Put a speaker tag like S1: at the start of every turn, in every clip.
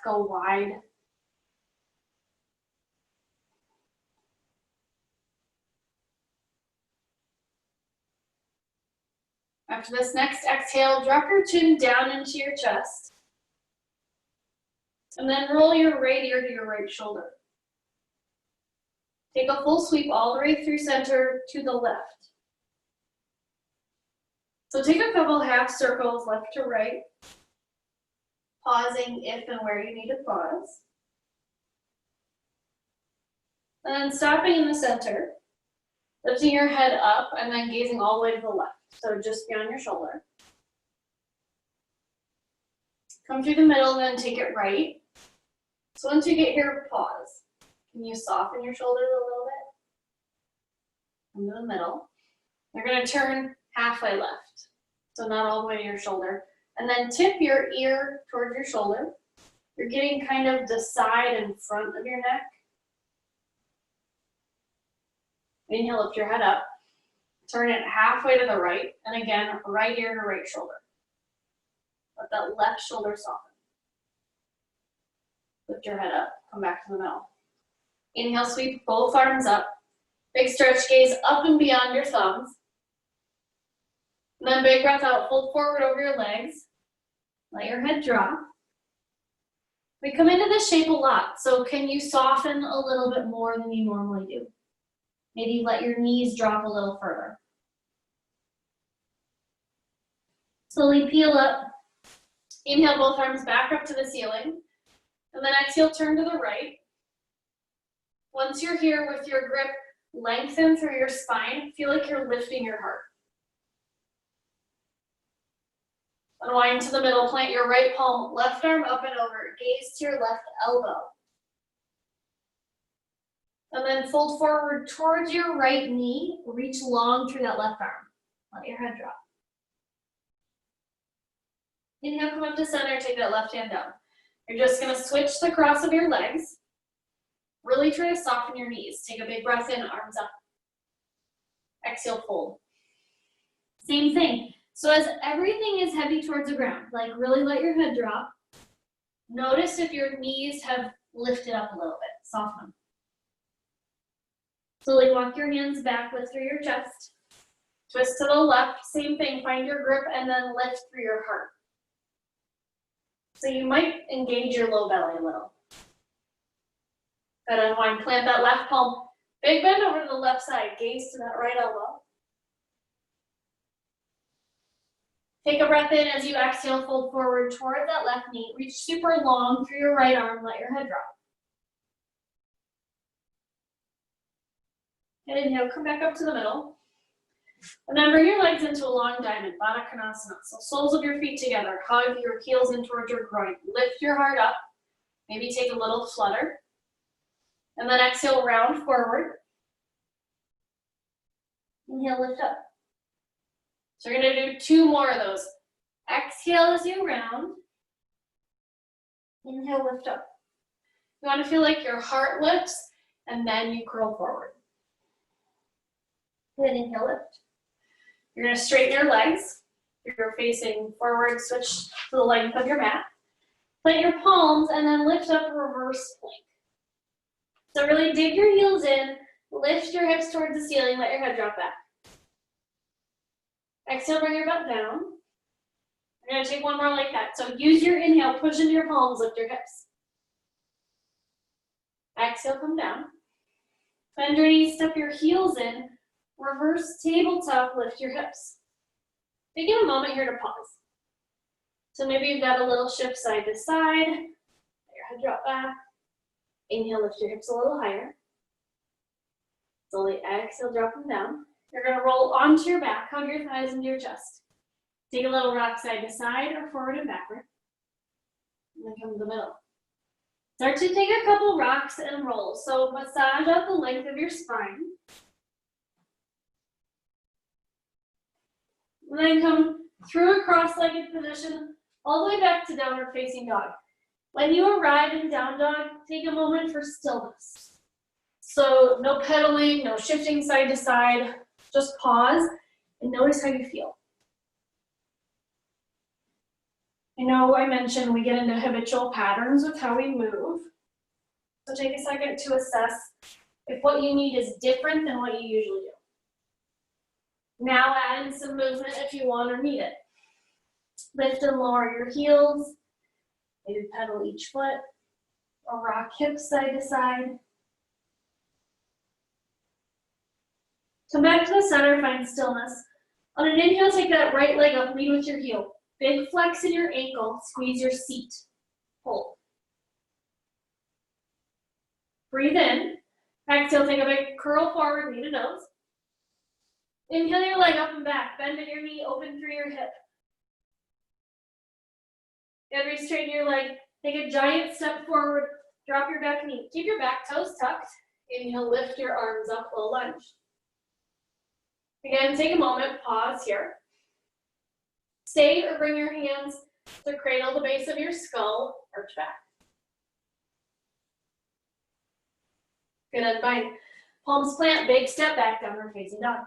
S1: go wide. After this next exhale, drop your chin down into your chest. And then roll your right ear to your right shoulder. Take a full sweep all the way through center to the left. So take a couple half circles left to right, pausing if and where you need to pause. And then stopping in the center, lifting your head up and then gazing all the way to the left. So just beyond your shoulder. Come through the middle and then take it right. So once you get here, pause. Can you soften your shoulders a little bit? Into the middle. You're going to turn halfway left. So not all the way to your shoulder. And then tip your ear towards your shoulder. You're getting kind of the side and front of your neck. Inhale, lift your head up. Turn it halfway to the right. And again, right ear to right shoulder. Let that left shoulder soften. Lift your head up. Come back to the middle. Inhale, sweep both arms up. Big stretch, gaze up and beyond your thumbs. And then big breath out, fold forward over your legs. Let your head drop. We come into this shape a lot, so can you soften a little bit more than you normally do? Maybe let your knees drop a little further. Slowly peel up. Inhale, both arms back up to the ceiling. And then exhale, turn to the right. Once you're here with your grip, lengthen through your spine. Feel like you're lifting your heart. Unwind to the middle, plant your right palm, left arm up and over. Gaze to your left elbow. And then fold forward towards your right knee. Reach long through that left arm. Let your head drop. Inhale, come up to center, take that left hand down. You're just gonna switch the cross of your legs. Really try to soften your knees. Take a big breath in, arms up. Exhale, fold. Same thing. So as everything is heavy towards the ground, like really let your head drop. Notice if your knees have lifted up a little bit. Soften them. Slowly walk your hands back, lift through your chest. Twist to the left, same thing. Find your grip and then lift through your heart. So you might engage your low belly a little. Good, unwind, plant that left palm. Big bend over to the left side, gaze to that right elbow. Take a breath in as you exhale, fold forward toward that left knee. Reach super long through your right arm, let your head drop. And inhale, come back up to the middle. And then bring your legs into a long diamond, Baddha Konasana. So soles of your feet together, hug your heels in towards your groin. Lift your heart up, maybe take a little flutter. And then exhale, round forward. Inhale, lift up. So we're gonna do 2 more of those. Exhale as you round. Inhale, lift up. You wanna feel like your heart lifts and then you curl forward. Good, inhale, lift. You're gonna straighten your legs. You're facing forward, switch to the length of your mat. Plant your palms and then lift up, reverse plank. So really dig your heels in, lift your hips towards the ceiling, let your head drop back. Exhale, bring your butt down. You're gonna take 1 more like that. So use your inhale, push into your palms, lift your hips. Exhale, come down. Bend your knees, step your heels in, reverse tabletop, lift your hips. Take a moment here to pause. So maybe you've got a little shift side to side, let your head drop back. Inhale, lift your hips a little higher. Slowly exhale, drop them down. You're gonna roll onto your back, hug your thighs into your chest. Take a little rock side to side or forward and backward. And then come to the middle. Start to take a couple rocks and rolls. So massage out the length of your spine. And then come through a cross-legged position all the way back to downward facing dog. When you arrive in down dog, take a moment for stillness. So no pedaling, no shifting side to side, just pause and notice how you feel. I know I mentioned we get into habitual patterns with how we move. So take a second to assess if what you need is different than what you usually do. Now add in some movement if you want or need it. Lift and lower your heels. Maybe pedal each foot. Or rock hips side to side. Come back to the center, find stillness. On an inhale, take that right leg up, lead with your heel. Big flex in your ankle, squeeze your seat. Hold. Breathe in. Exhale, take a big curl forward, knee to nose. Inhale your leg up and back. Bend at your knee, open through your hip. And re-straighten your leg. Take a giant step forward. Drop your back knee. Keep your back toes tucked. Inhale, lift your arms up, low lunge. Again, take a moment, pause here. Stay or bring your hands to cradle the base of your skull, arch back. Good, unbind. Palms plant, big step back, downward facing dog.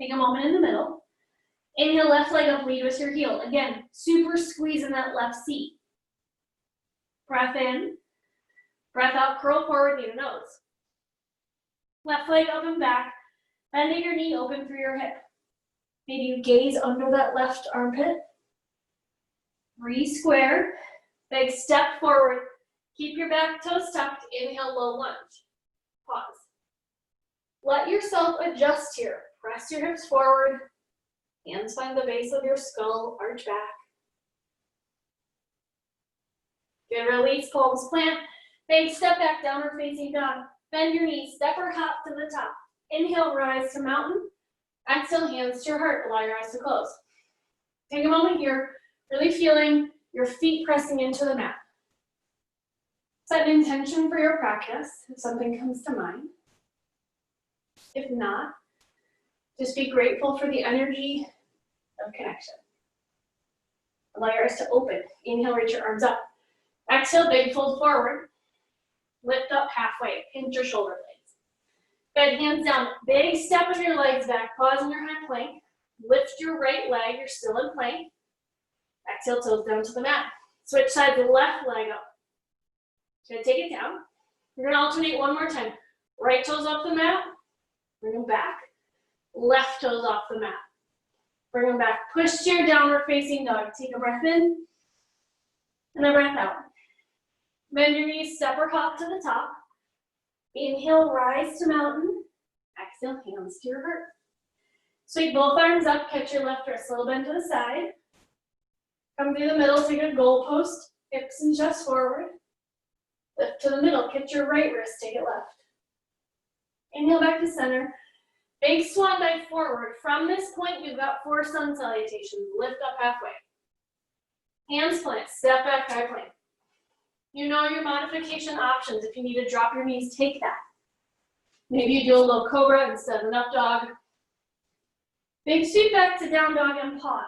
S1: Take a moment in the middle. Inhale, left leg up, lead with your heel. Again, super squeeze in that left seat. Breath in, breath out, curl forward, knee to nose. Left leg up and back, bending your knee, open through your hip. Maybe you gaze under that left armpit. Re-square, big step forward. Keep your back toes tucked, inhale, low lunge. Pause. Let yourself adjust here. Press your hips forward, hands find the base of your skull, arch back. Good, release, palms plant. Big step back, downward facing dog. Bend your knees, step or hop to the top. Inhale, rise to mountain. Exhale, hands to your heart, allow your eyes to close. Take a moment here, really feeling your feet pressing into the mat. Set an intention for your practice if something comes to mind. If not, just be grateful for the energy of connection. Allow your eyes to open. Inhale, reach your arms up. Exhale, big fold forward. Lift up halfway, pinch your shoulder blades. Bend hands down, big step of your legs back. Pause in your high plank. Lift your right leg, you're still in plank. Exhale, toes down to the mat. Switch sides, left leg up. Gonna take it down. We're gonna alternate one more time. Right toes off the mat, bring them back. Left toes off the mat. Bring them back. Push to your downward facing dog. Take a breath in and a breath out. Bend your knees, step or hop to the top. Inhale, rise to mountain. Exhale, hands to your heart. Sweep both arms up, catch your left wrist, little bend to the side. Come through the middle, take a goal post, hips and chest forward. Lift to the middle, catch your right wrist, take it left. Inhale back to center. Big swan dive forward. From this point, you've got 4 sun salutations. Lift up halfway. Hands plant, step back, high plank. You know your modification options. If you need to drop your knees, take that. Maybe you do a low cobra instead of an up dog. Big sweep back to down dog and pause.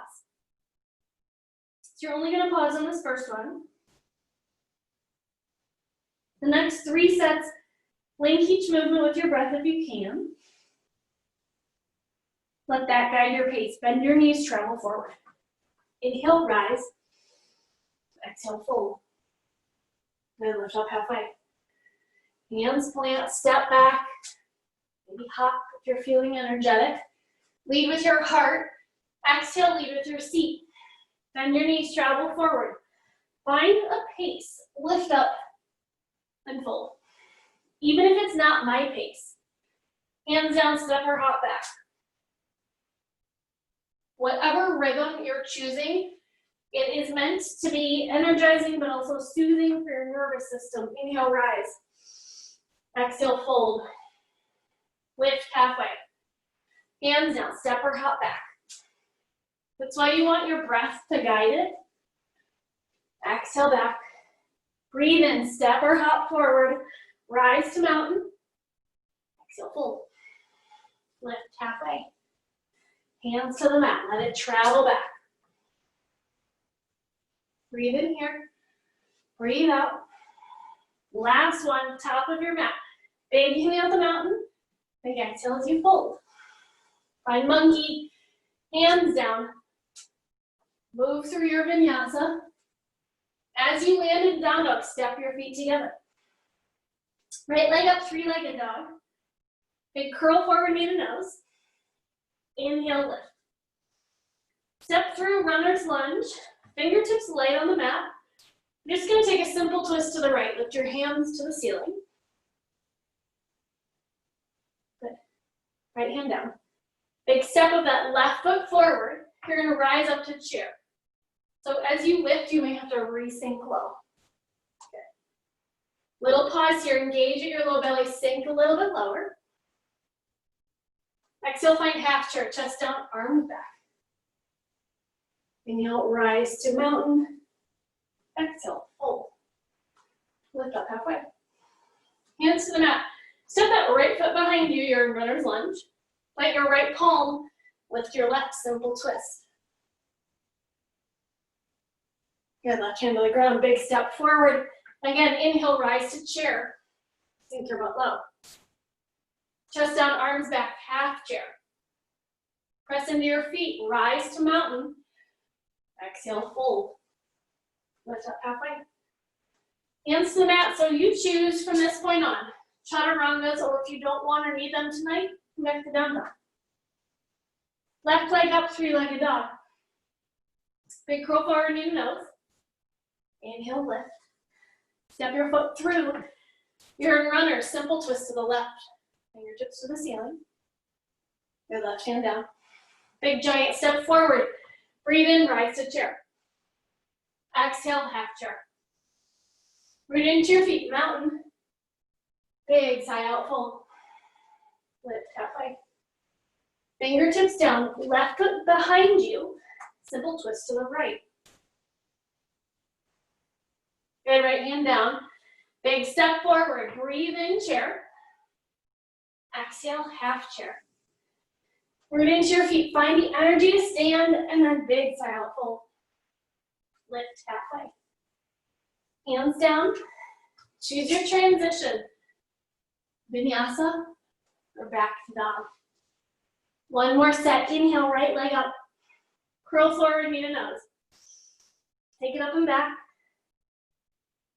S1: So you're only gonna pause on this first one. The next 3 sets, link each movement with your breath if you can. Let that guide your pace. Bend your knees, travel forward. Inhale, rise. Exhale, fold. Then lift up halfway. Hands plant, step back. Maybe hop if you're feeling energetic. Lead with your heart. Exhale, lead with your seat. Bend your knees, travel forward. Find a pace. Lift up and fold. Even if it's not my pace. Hands down, step or hop back. Whatever rhythm you're choosing, it is meant to be energizing but also soothing for your nervous system. Inhale, rise. Exhale, fold. Lift halfway. Hands down, step or hop back. That's why you want your breath to guide it. Exhale back. Breathe in, step or hop forward. Rise to mountain. Exhale, fold. Lift halfway. Hands to the mat, let it travel back. Breathe in here, breathe out. Last one, top of your mat. Big inhale the mountain, big exhale as you fold. Find monkey, hands down. Move through your vinyasa. As you land in down dog, step your feet together. Right leg up, three-legged dog. Big curl forward, knee to nose. Inhale, lift. Step through runner's lunge. Fingertips light on the mat. You're just gonna take a simple twist to the right. Lift your hands to the ceiling. Good. Right hand down. Big step of that left foot forward. You're gonna rise up to chair. So as you lift, you may have to re-sink low. Good. Little pause here. Engage at your low belly. Sink a little bit lower. Exhale, find half chair. Chest down, arms back. Inhale, rise to mountain. Exhale, fold. Lift up halfway. Hands to the mat. Step that right foot behind you. You're in runner's lunge. Plant your right palm. Lift your left, simple twist. Good, left hand to the ground, big step forward. Again, inhale, rise to chair. Sink your butt low. Chest down, arms back, half chair. Press into your feet, rise to mountain. Exhale, fold. Lift up halfway. Hands to the mat, so you choose from this point on. Chaturangas, or if you don't want or need them tonight, come back to down dog. Left leg up, three-legged dog. Big curl forward, knee to nose. Inhale, lift. Step your foot through. You're in runner, simple twist to the left. Fingertips to the ceiling. Your left hand down. Big giant step forward. Breathe in, rise to chair. Exhale, half chair. Root into your feet, mountain. Big sigh out, fold. Lift halfway. Fingertips down, left foot behind you. Simple twist to the right. Good, right hand down. Big step forward, breathe in, chair. Exhale, half chair. Root into your feet, find the energy to stand, and then big sigh out, fold. Lift halfway. Hands down. Choose your transition. Vinyasa or back to dog. One more set. Inhale, right leg up. Curl forward, knee to nose. Take it up and back.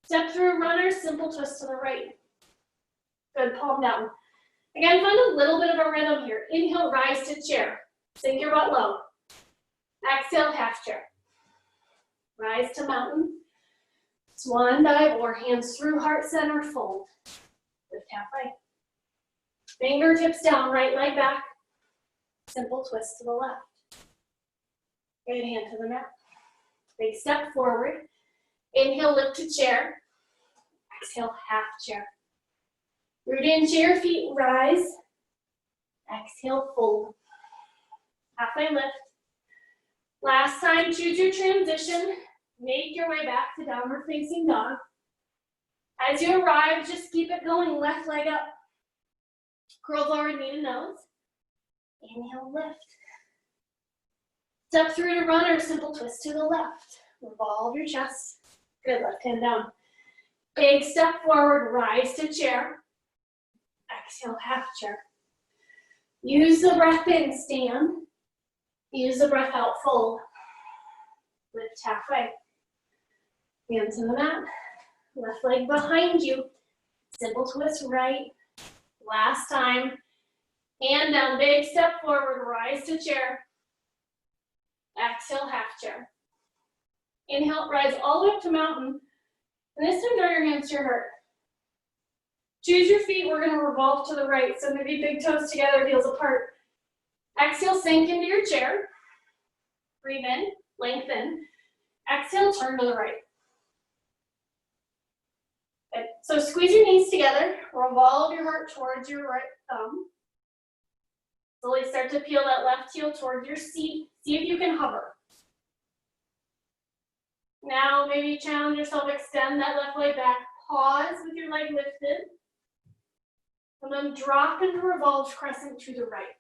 S1: Step through runner, simple twist to the right. Good, palm down. Again, find a little bit of a rhythm here. Inhale, rise to chair. Sink your butt low. Exhale, half chair. Rise to mountain. Swan dive or hands through heart center, fold. Lift halfway. Fingertips down, right leg back. Simple twist to the left. Good, hand to the mat. Big step forward. Inhale, lift to chair. Exhale, half chair. Root into your feet, rise. Exhale, fold. Halfway lift. Last time, choose your transition. Make your way back to downward facing dog. As you arrive, just keep it going. Left leg up. Curl forward, knee to nose. Inhale, lift. Step through to runner, simple twist to the left. Revolve your chest. Good, left hand down. Big step forward, rise to chair. Exhale, half chair. Use the breath in, stand. Use the breath out, fold. Lift halfway. Hands in the mat. Left leg behind you. Simple twist right. Last time. Hand down, big step forward, rise to chair. Exhale, half chair. Inhale, rise all the way up to mountain. And this time, draw your hands to your heart. Choose your feet, we're gonna revolve to the right. So maybe big toes together, heels apart. Exhale, sink into your chair. Breathe in, lengthen. Exhale, turn to the right. Good. So squeeze your knees together, revolve your heart towards your right thumb. Slowly start to peel that left heel towards your seat. See if you can hover. Now maybe challenge yourself, extend that left leg back. Pause with your leg lifted. And then drop into revolved crescent to the right.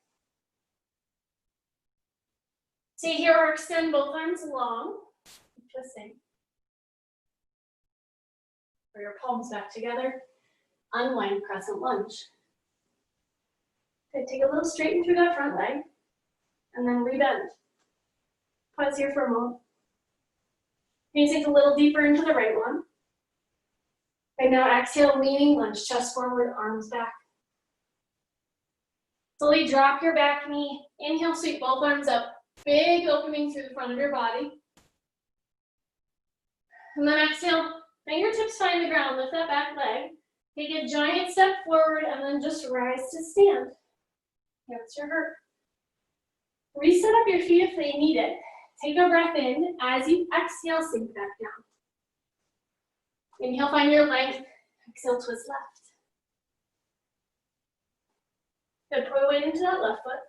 S1: Stay here or extend both arms long. Twisting. Bring your palms back together. Unwind crescent lunge. Okay, take a little straighten through that front leg. And then rebend. Pause here for a moment. You sink a little deeper into the right one. And now exhale, leaning lunge, chest forward, arms back. Slowly drop your back knee. Inhale, sweep both arms up. Big opening through the front of your body. And then exhale, fingertips find the ground, lift that back leg. Take a giant step forward and then just rise to stand. Hands to your heart. Reset up your feet if they need it. Take a breath in. As you exhale, sink back down. Inhale, find your length. Exhale, twist left. Good, put weight into that left foot.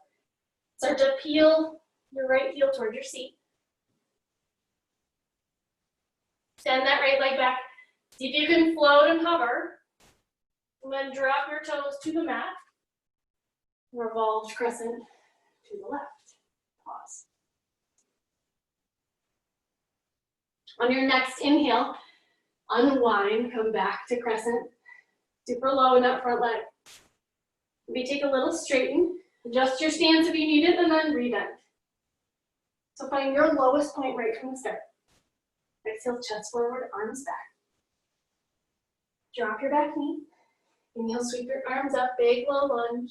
S1: Start to peel your right heel toward your seat. Extend that right leg back. See if you can float and hover. And then drop your toes to the mat. Revolved crescent to the left. Pause. On your next inhale, unwind, come back to crescent. Super low in that front leg. Maybe take a little straighten. Adjust your stance if you need it, and then rebend. So find your lowest point right from the start. Exhale, chest forward, arms back. Drop your back knee. Inhale, sweep your arms up, big low lunge.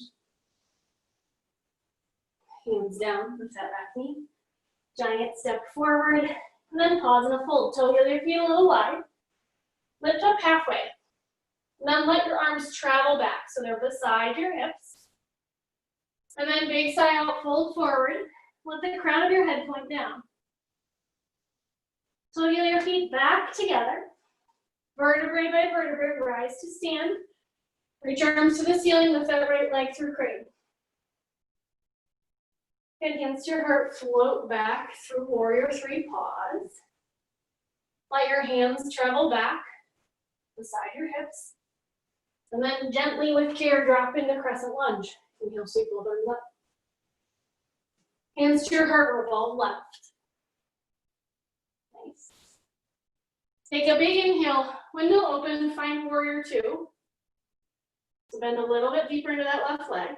S1: Hands down, lift that back knee. Giant step forward, and then pause in a fold. Toe heel your feet a little wide. Lift up halfway. And then let your arms travel back so they're beside your hips. And then big sigh out, fold forward. Let the crown of your head point down. So heel your feet back together. Vertebrae by vertebrae, rise to stand. Reach your arms to the ceiling, lift that right leg through crane. Good, hands to your heart, float back through warrior three, pause. Let your hands travel back beside your hips. And then gently with care, drop into crescent lunge. Inhale, sweep both arms up. Hands to your heart, revolve left. Nice. Take a big inhale, window open, find warrior two. So bend a little bit deeper into that left leg.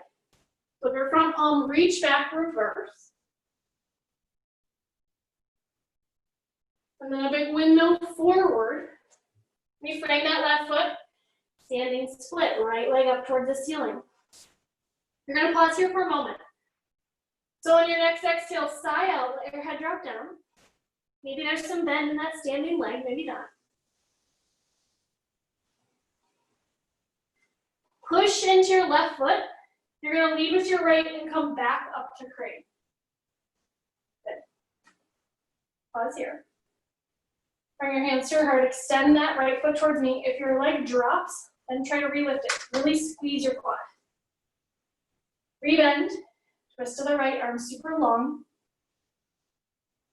S1: Flip your front palm, reach back, reverse. And then a big window forward. Reframe that left foot. Standing split, right leg up towards the ceiling. You're gonna pause here for a moment. So on your next exhale, sigh out, let your head drop down. Maybe there's some bend in that standing leg, maybe not. Push into your left foot. You're gonna lead with your right and come back up to crane. Good. Pause here. Bring your hands to your heart, extend that right foot towards me. If your leg drops, then try to relift it. Really squeeze your quad. Rebend, twist to the right, arms super long.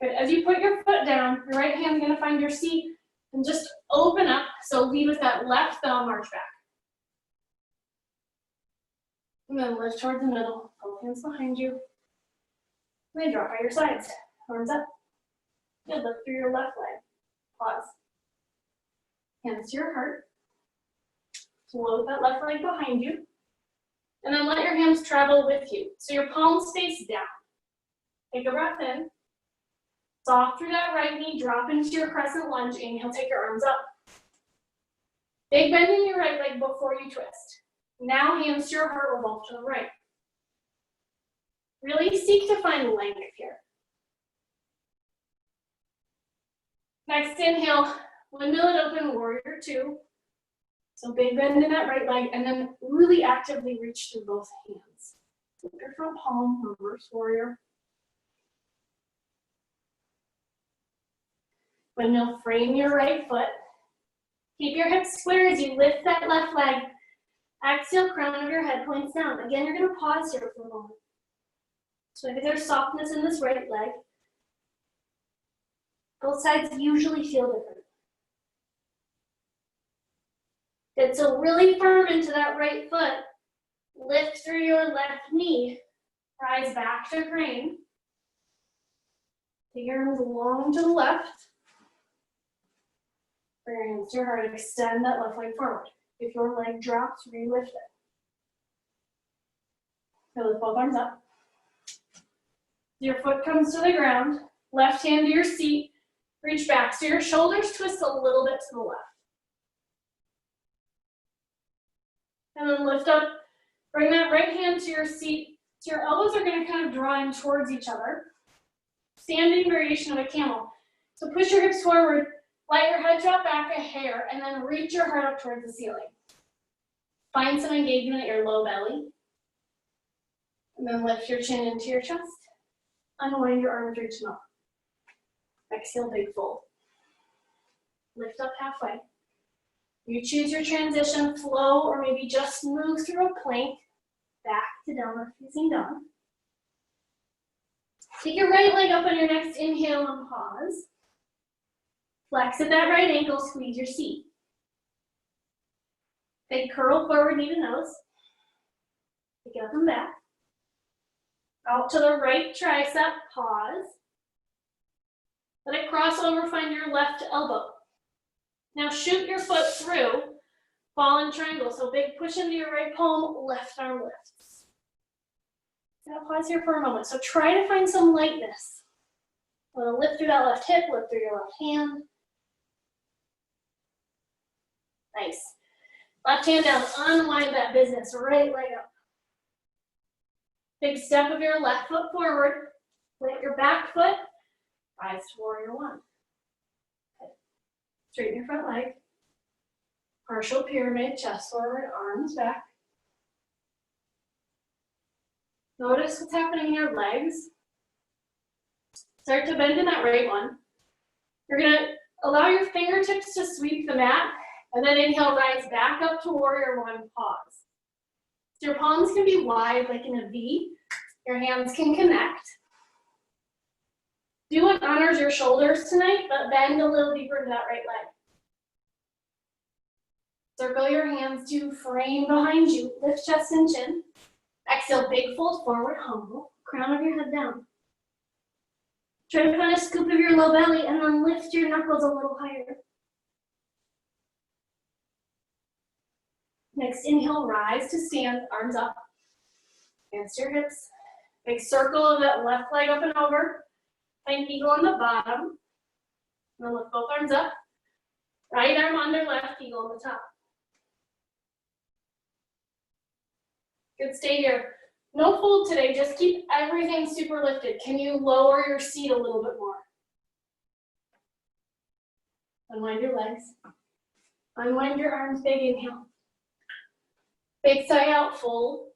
S1: Good, as you put your foot down, your right hand's gonna find your seat and just open up, so lead with that left thumb, arch back. And then lift towards the middle, both hands behind you. And then drop by your sides, arms up. Good, lift through your left leg. Pause. Hands to your heart. Float that left leg behind you. And then let your hands travel with you. So your palms face down. Take a breath in. Soft through that right knee, drop into your crescent lunge. Inhale, take your arms up. Big bend in your right leg before you twist. Now hands to your heart, revolve to the right. Really seek to find length here. Next inhale, windmill it open, warrior two. So big bend in that right leg, and then really actively reach through both hands. Flip your front palm, reverse warrior. Windmill, frame your right foot. Keep your hips square as you lift that left leg. Exhale, crown of your head points down. Again, you're gonna pause here for a moment. So maybe there's softness in this right leg. Both sides usually feel different. Good, so really firm into that right foot. Lift through your left knee. Rise back to crane. Take your arms long to the left. Bring your hands to your heart. Extend that left leg forward. If your leg drops, re-lift it. So lift both arms up. Your foot comes to the ground. Left hand to your seat. Reach back, so your shoulders twist a little bit to the left. And then lift up, bring that right hand to your seat. So your elbows are gonna kind of draw in towards each other. Standing variation of a camel. So push your hips forward, let your head drop back a hair, and then reach your heart up towards the ceiling. Find some engagement at your low belly. And then lift your chin into your chest. Unwind your arms, reach them up. Exhale, big fold. Lift up halfway. You choose your transition, flow, or maybe just move through a plank, back to downward facing dog. Take your right leg up on your next inhale and pause. Flex at that right ankle, squeeze your seat. Big curl forward, knee to nose. Pick it up and back. Out to the right tricep, pause. Let it cross over, find your left elbow. Now shoot your foot through, fall in triangle. So big push into your right palm, left arm lifts. Now pause here for a moment. So try to find some lightness. Lift through that left hip, lift through your left hand. Nice. Left hand down, unwind that business, right leg up. Big step of your left foot forward, plant your back foot, rise to warrior one. Okay. Straighten your front leg. Partial pyramid, chest forward, arms back. Notice what's happening in your legs. Start to bend in that right one. You're gonna allow your fingertips to sweep the mat, and then inhale, rise back up to warrior one, pause. So your palms can be wide like in a V. Your hands can connect. Do what honors your shoulders tonight, but bend a little deeper into that right leg. Circle your hands to frame behind you. Lift chest and chin. Exhale, big fold forward, humble. Crown of your head down. Try to find a scoop of your low belly and then lift your knuckles a little higher. Next, inhale, rise to stand, arms up. Hands to your hips. Big circle of that left leg up and over. Find eagle on the bottom. And then lift both arms up. Right arm under left, eagle on the top. Good, stay here. No fold today, just keep everything super lifted. Can you lower your seat a little bit more? Unwind your legs. Unwind your arms, big inhale. Big sigh out, fold.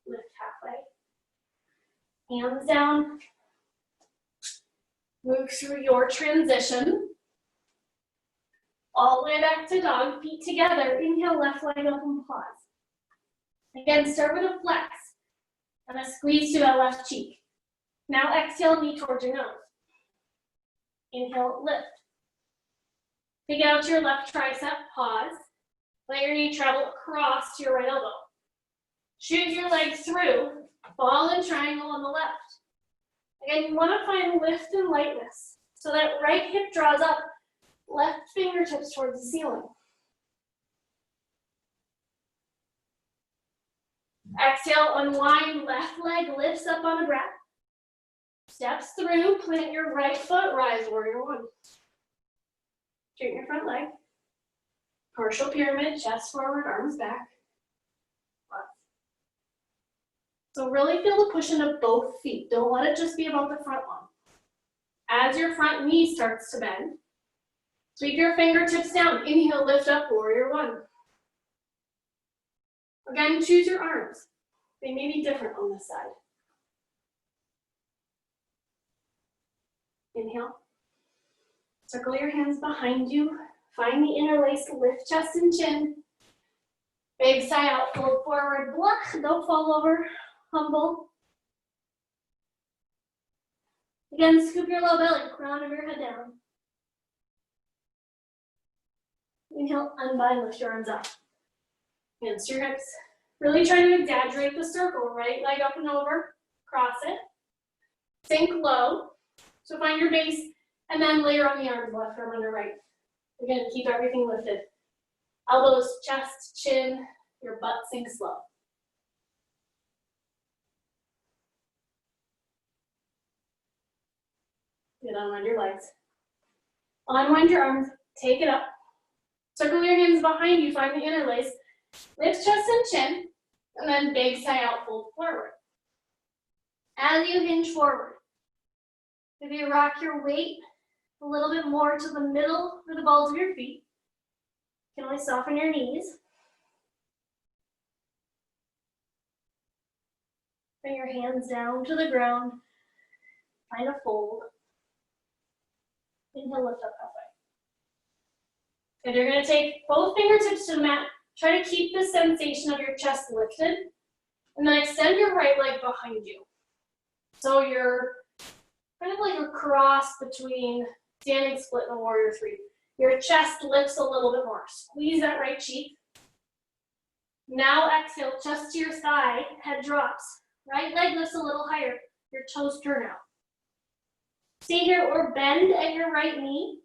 S1: Lift halfway. Hands down. Move through your transition. All the way back to dog, feet together. Inhale, left leg up and pause. Again, start with a flex and a squeeze to that left cheek. Now exhale, knee towards your nose. Inhale, lift. Take out your left tricep, pause. Let your knee travel across to your right elbow. Shoot your legs through, fall in triangle on the left. Again, you want to find lift and lightness. So that right hip draws up, left fingertips towards the ceiling. Exhale, unwind, left leg lifts up on a breath. Steps through, plant your right foot, rise, warrior one. Straighten your front leg. Partial pyramid, chest forward, arms back. So really feel the push into both feet. Don't let it just be about the front one. As your front knee starts to bend, sweep your fingertips down. Inhale, lift up, warrior one. Again, choose your arms. They may be different on this side. Inhale. Circle your hands behind you. Find the interlace, lift chest and chin. Big sigh out, fold forward, block, don't fall over, humble. Again, scoop your low belly, crown of your head down. Inhale, unbind, lift your arms up. Hands to your hips. Really try to exaggerate the circle, right leg up and over, cross it. Sink low, so find your base, and then layer on the arms, left arm under right. Again, keep everything lifted. Elbows, chest, chin, your butt sinks low. Good, unwind your legs. Unwind your arms, take it up. Circle your hands behind you, find the interlace. Lift chest and chin, and then big sigh out, fold forward. As you hinge forward, maybe rock your weight a little bit more to the middle or the balls of your feet. You can always soften your knees. Bring your hands down to the ground. Find a fold. Inhale, lift up halfway. And you're going to take both fingertips to the mat. Try to keep the sensation of your chest lifted. And then extend your right leg behind you. So you're kind of like a cross between standing split and warrior three. Your chest lifts a little bit more. Squeeze that right cheek. Now exhale, chest to your side, head drops. Right leg lifts a little higher. Your toes turn out. Stay here or bend at your right knee.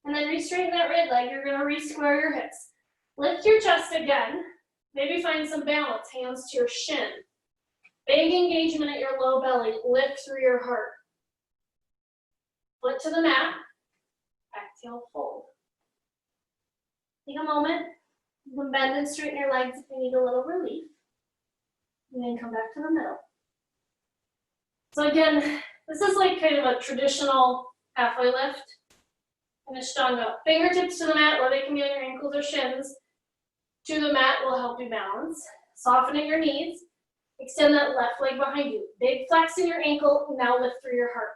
S1: And then re-straighten that right leg. You're going to re-square your hips. Lift your chest again. Maybe find some balance. Hands to your shin. Big engagement at your low belly. Lift through your heart. Foot to the mat. Exhale, fold. Take a moment. You can bend and straighten your legs if you need a little relief. And then come back to the middle. So again, this is like kind of a traditional halfway lift and Ashtanga. Fingertips to the mat, or they can be on your ankles or shins. To the mat will help you balance. Softening your knees. Extend that left leg behind you. Big flex in your ankle, now lift through your heart.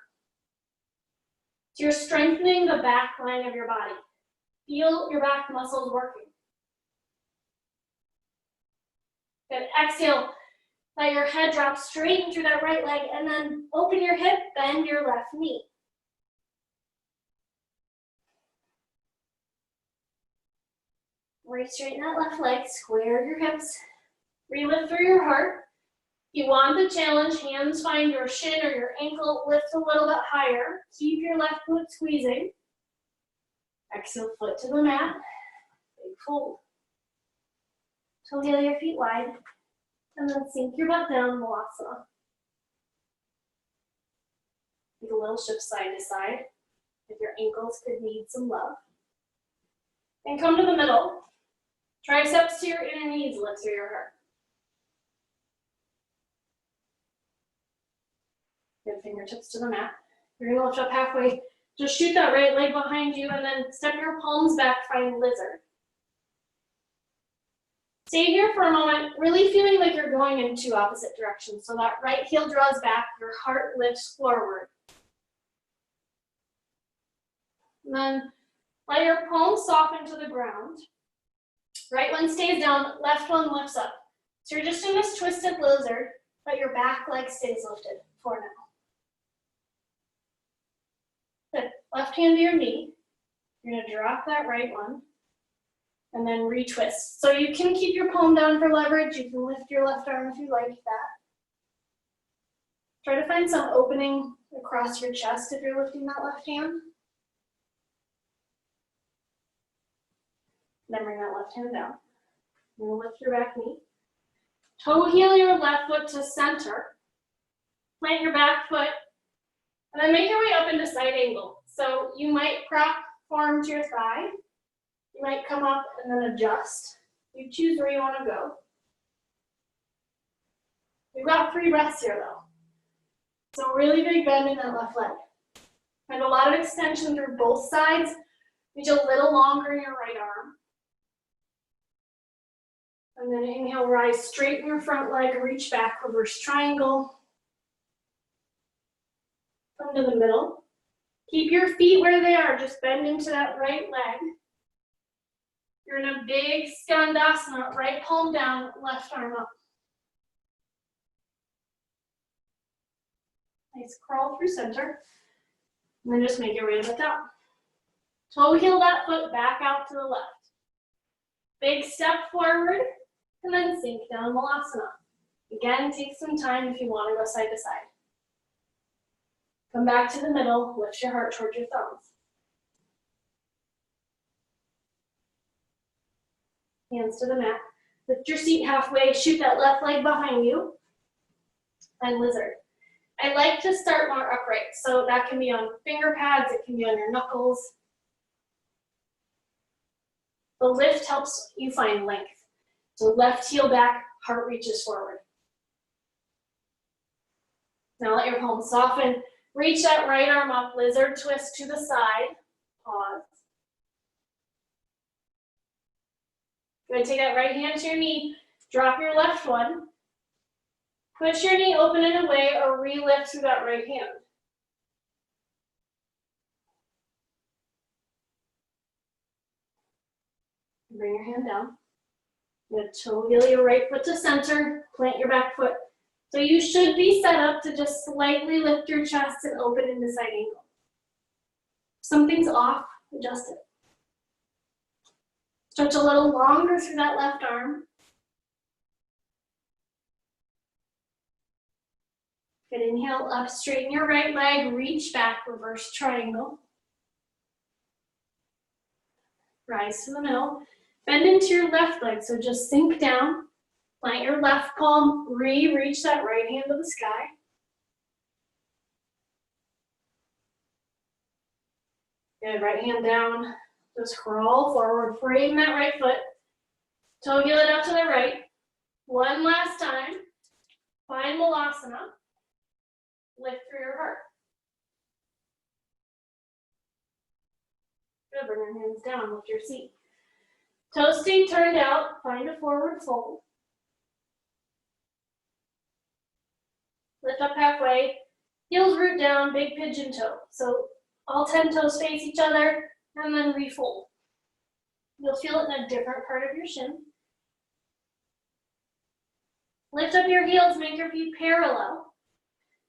S1: So you're strengthening the back line of your body. Feel your back muscles working. Good, exhale. Let your head drop straight into that right leg and then open your hip, bend your left knee. Re-straighten that left leg, square your hips, re-lift through your heart. If you want the challenge, hands find your shin or your ankle, lift a little bit higher. Keep your left foot squeezing. Exhale, foot to the mat, big fold. Toe heel your feet wide. And then sink your butt down, Malasana. Take a little shift side to side. If your ankles could need some love. And come to the middle. Triceps to your inner knees, lift through your heart. Good, fingertips to the mat. You're gonna lift up halfway. Just shoot that right leg behind you and then step your palms back, find lizard. Stay here for a moment, really feeling like you're going in two opposite directions. So that right heel draws back, your heart lifts forward. And then let your palms soften to the ground. Right one stays down, left one lifts up. So you're just in this twisted lizard, but your back leg stays lifted for now. Good, left hand to your knee. You're gonna drop that right one. And then retwist. So you can keep your palm down for leverage. You can lift your left arm if you like that. Try to find some opening across your chest if you're lifting that left hand. Then bring that left hand down. And lift your back knee. Toe heel your left foot to center. Plant your back foot. And then make your way up into side angle. So you might prop forearm to your thigh. You might come up and then adjust. You choose where you want to go. We've got 3 breaths here though. So really big bend in that left leg. And a lot of extension through both sides. Reach a little longer in your right arm. And then inhale, rise, straighten your front leg, reach back, reverse triangle. Come to the middle. Keep your feet where they are, just bend into that right leg. You're in a big Skandasana, right palm down, left arm up. Nice crawl through center. And then just make your way to the top. Toe heel that foot back out to the left. Big step forward, and then sink down Malasana. Again, take some time if you want to go side to side. Come back to the middle, lift your heart towards your thumbs. Hands to the mat.
S2: Lift your seat halfway, shoot that left leg behind you, and lizard. I like to start more upright, so that can be on finger pads, it can be on your knuckles. The lift helps you find length. So left heel back, heart reaches forward. Now let your palms soften. Reach that right arm up, lizard twist to the side. Pause. Good, take that right hand to your knee, drop your left one. Push your knee open and away or re-lift through that right hand. Bring your hand down. You're gonna toe heel your right foot to center, plant your back foot. So you should be set up to just slightly lift your chest and open into side angle. If something's off, adjust it. Stretch a little longer through that left arm. Good, inhale up, straighten your right leg, reach back, reverse triangle. Rise to the middle. Bend into your left leg, so just sink down. Plant your left palm, reach that right hand to the sky. Good, right hand down. Just crawl forward, frame that right foot. Toe heel it out to the right. One last time. Find Malasana. Lift through your heart. Good, bring your hands down, lift your seat. Toes stay turned out, find a forward fold. Lift up halfway, heels root down, big pigeon toe. So all 10 toes face each other, and then refold. You'll feel it in a different part of your shin. Lift up your heels, make your feet parallel.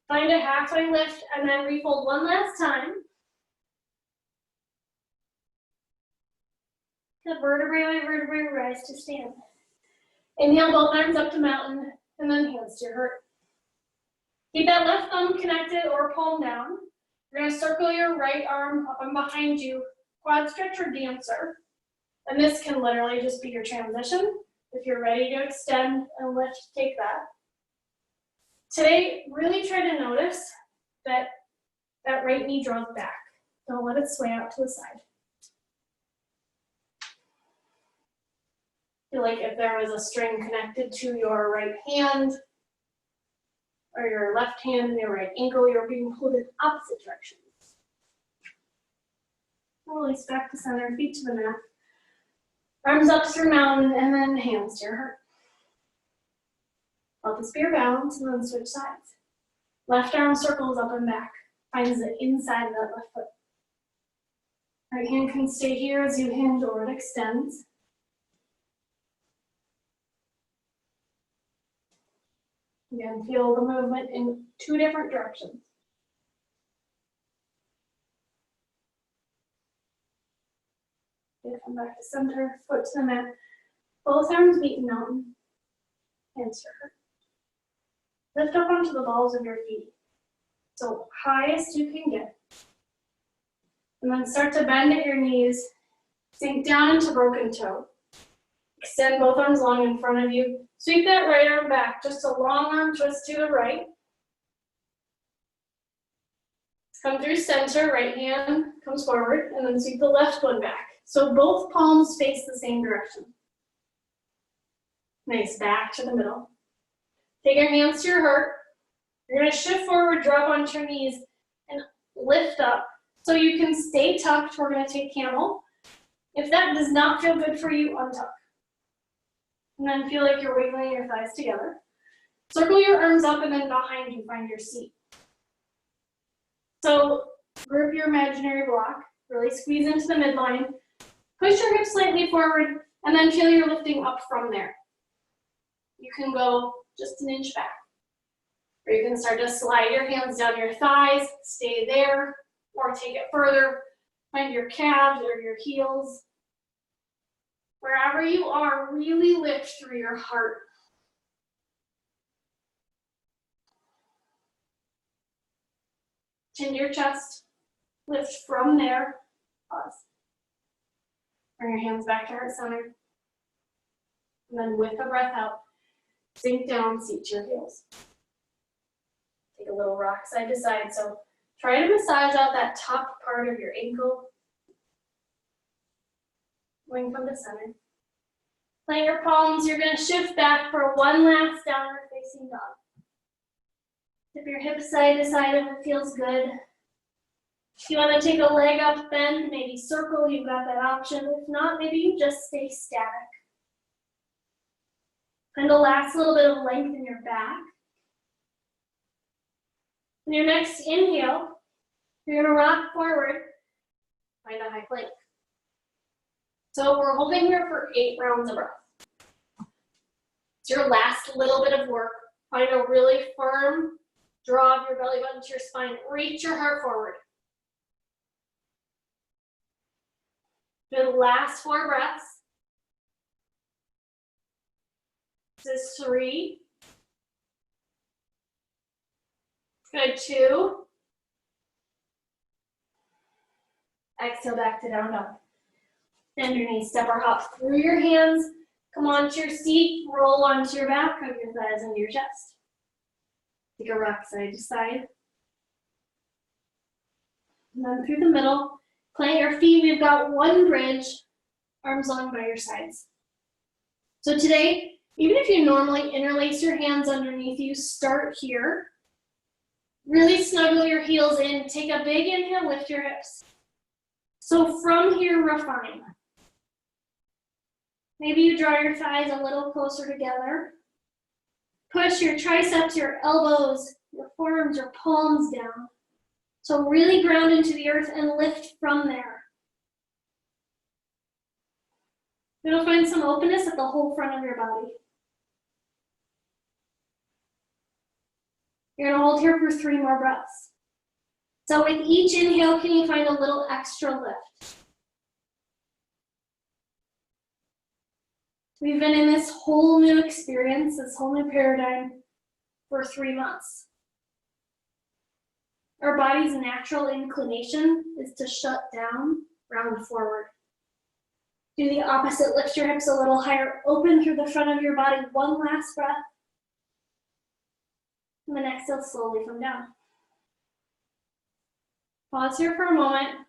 S2: Find a halfway lift, and then refold one last time. The vertebrae by vertebrae rise to stand. Inhale, both arms up to mountain, and then hands to your heart. Keep that left thumb connected or palm down. You're gonna circle your right arm up and behind you, quad stretch or dancer. And this can literally just be your transition. If you're ready to extend and lift, take that. Today, really try to notice that right knee draws back. Don't let it sway out to the side. Feel like if there was a string connected to your right hand or your left hand and your right ankle, you're being pulled in opposite directions. Release back to center, feet to the mat. Arms up through mountain and then hands to your heart. Let the spear balance and then switch sides. Left arm circles up and back, finds the inside of that left foot. Right hand can stay here as you hinge or it extends. Again, feel the movement in two different directions. Come back to center, foot to the mat. Both arms meet in mountain. Hands to heart. Lift up onto the balls of your feet. So highest you can get. And then start to bend at your knees. Sink down into broken toe. Extend both arms long in front of you. Sweep that right arm back. Just a long arm twist to the right. Come through center, right hand comes forward, and then sweep the left one back. So both palms face the same direction. Nice, back to the middle. Take your hands to your heart. You're gonna shift forward, drop onto your knees, and lift up. So you can stay tucked. We're gonna take camel. If that does not feel good for you, untuck. And then feel like you're wiggling your thighs together. Circle your arms up and then behind you, find your seat. So group your imaginary block, really squeeze into the midline, push your hips slightly forward, and then feel you're lifting up from there. You can go just an inch back. Or you can start to slide your hands down your thighs, stay there, or take it further, find your calves or your heels. Wherever you are, really lift through your heart. Chin to your chest, lift from there, pause. Bring your hands back to heart center. And then with a breath out, sink down, seat to your heels. Take a little rock side to side. So try to massage out that top part of your ankle. Going from the center. Plant your palms. You're going to shift back for one last downward facing dog. Tip your hips side to side if it feels good. If you want to take a leg up, bend, maybe circle, you've got that option. If not, maybe you just stay static. Find the last little bit of length in your back. On your next inhale, you're going to rock forward, find a high plank. So we're holding here for 8 rounds of breath. It's your last little bit of work. Find a really firm draw of your belly button to your spine. Reach your heart forward. Good, last 4 breaths. This is 3. Good, 2. Exhale back to down dog. Bend your knees, step or hop through your hands. Come onto your seat, roll onto your back, hug your thighs into your chest. Take a rock side to side. And then through the middle, plant your feet. We've got one bridge, arms long by your sides. So today, even if you normally interlace your hands underneath you, start here. Really snuggle your heels in. Take a big inhale, lift your hips. So from here, refine. Maybe you draw your thighs a little closer together. Push your triceps, your elbows, your forearms, your palms down. So really ground into the earth and lift from there. You'll find some openness at the whole front of your body. You're gonna hold here for 3 more breaths. So with each inhale, can you find a little extra lift? We've been in this whole new experience, this whole new paradigm for 3 months. Our body's natural inclination is to shut down, round forward. Do the opposite, lift your hips a little higher, open through the front of your body, one last breath. And then exhale slowly from down. Pause here for a moment,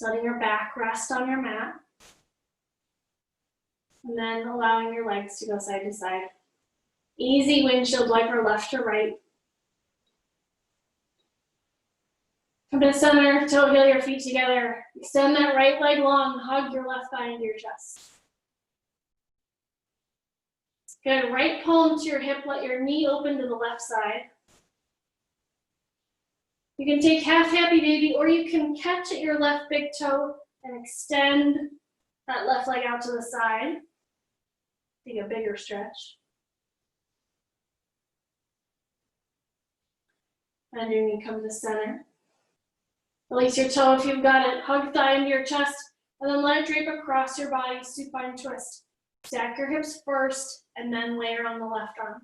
S2: letting your back rest on your mat. And then allowing your legs to go side to side. Easy windshield wiper left to right. Come to the center, toe heel your feet together. Extend that right leg long, hug your left thigh into your chest. Good, right palm to your hip, let your knee open to the left side. You can take half happy baby, or you can catch at your left big toe and extend that left leg out to the side. Take a bigger stretch. And your knee come to center. Release your toe if you've got it. Hug thigh into your chest, and then let it drape across your body, supine twist. Stack your hips first, and then layer on the left arm.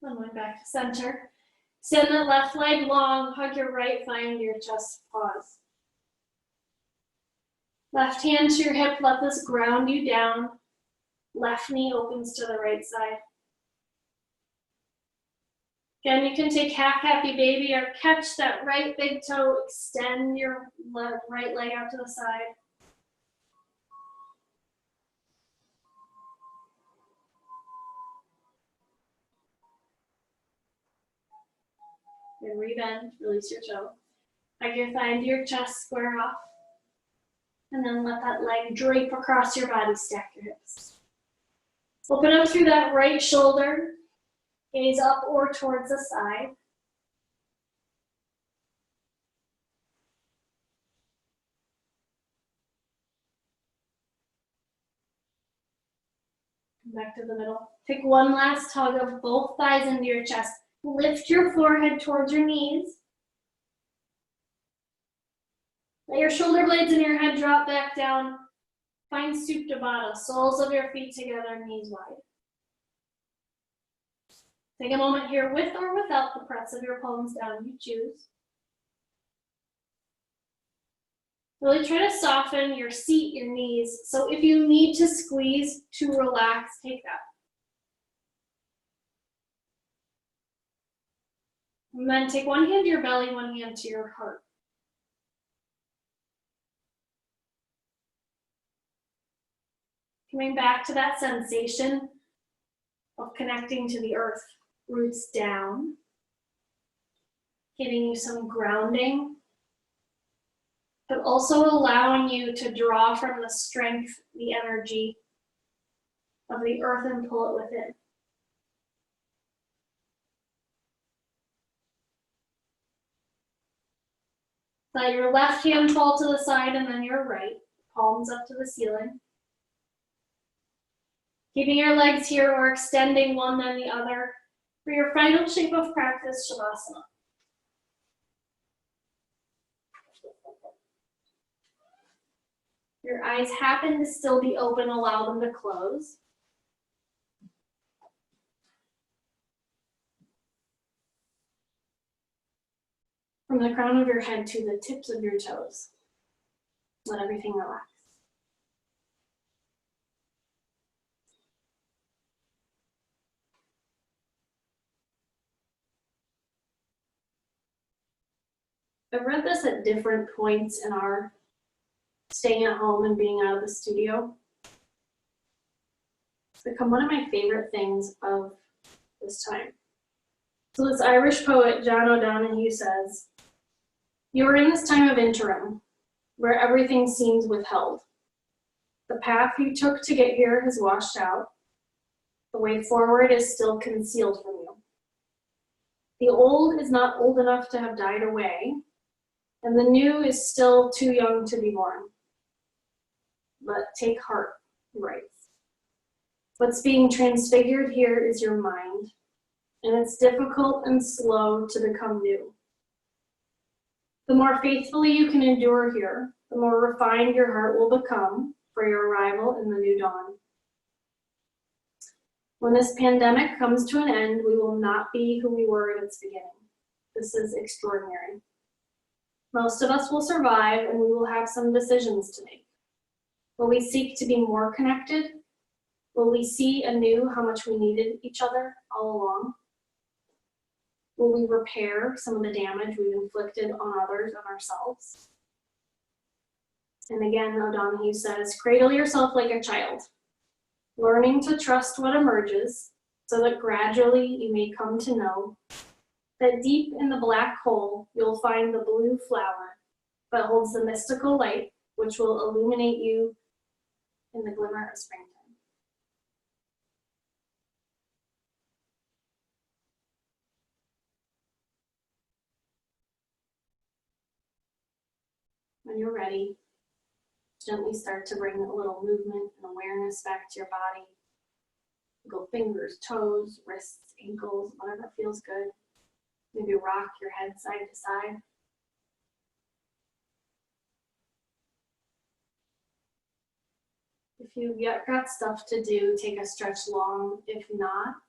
S2: Then going back to center. Extend that left leg long, hug your right thigh into your chest, pause. Left hand to your hip, let this ground you down. Left knee opens to the right side. Again, you can take half happy baby or catch that right big toe, extend your right leg out to the side. And rebend, release your toe. Hug your thigh into your chest, square off. And then let that leg drape across your body, stack your hips. Open up through that right shoulder, gaze up or towards the side. Come back to the middle. Take one last hug of both thighs into your chest. Lift your forehead towards your knees. Let your shoulder blades and your head drop back down. Find Supta Baddha, soles of your feet together, knees wide. Take a moment here with or without the press of your palms down, you choose. Really try to soften your seat, your knees. So if you need to squeeze to relax, take that. And then take one hand to your belly, one hand to your heart. Coming back to that sensation of connecting to the earth, roots down, giving you some grounding, but also allowing you to draw from the strength, the energy of the earth and pull it within. Let your left hand fall to the side and then your right, palms up to the ceiling. Keeping your legs here or extending one then the other for your final shape of practice, Shavasana. Your eyes happen to still be open, allow them to close. From the crown of your head to the tips of your toes, let everything relax. I've read this at different points in our staying at home and being out of the studio. It's become one of my favorite things of this time. So this Irish poet, John O'Donohue, says, "You are in this time of interim, where everything seems withheld. The path you took to get here has washed out. The way forward is still concealed from you. The old is not old enough to have died away, and the new is still too young to be born. But take heart," he writes. "What's being transfigured here is your mind, and it's difficult and slow to become new. The more faithfully you can endure here, the more refined your heart will become for your arrival in the new dawn. When this pandemic comes to an end, we will not be who we were at its beginning. This is extraordinary. Most of us will survive, and we will have some decisions to make. Will we seek to be more connected? Will we see anew how much we needed each other all along? Will we repair some of the damage we've inflicted on others and ourselves?" And again, O'Donohue says, "Cradle yourself like a child, learning to trust what emerges so that gradually you may come to know that deep in the black hole you'll find the blue flower that holds the mystical light which will illuminate you in the glimmer of springtime." When you're ready, gently start to bring a little movement and awareness back to your body. Go fingers, toes, wrists, ankles, whatever feels good. Maybe rock your head side to side. If you've yet got stuff to do, take a stretch long. If not,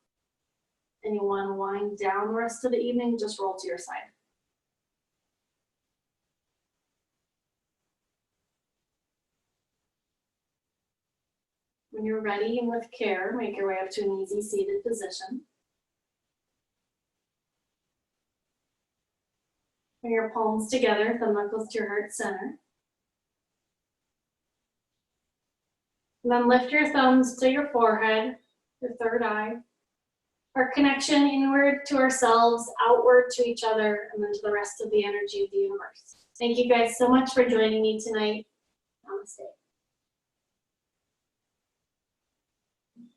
S2: and you want to wind down the rest of the evening, just roll to your side. When you're ready and with care, make your way up to an easy seated position. Bring your palms together, thumb knuckles to your heart center. And then lift your thumbs to your forehead, your third eye. Our connection inward to ourselves, outward to each other, and then to the rest of the energy of the universe. Thank you guys so much for joining me tonight.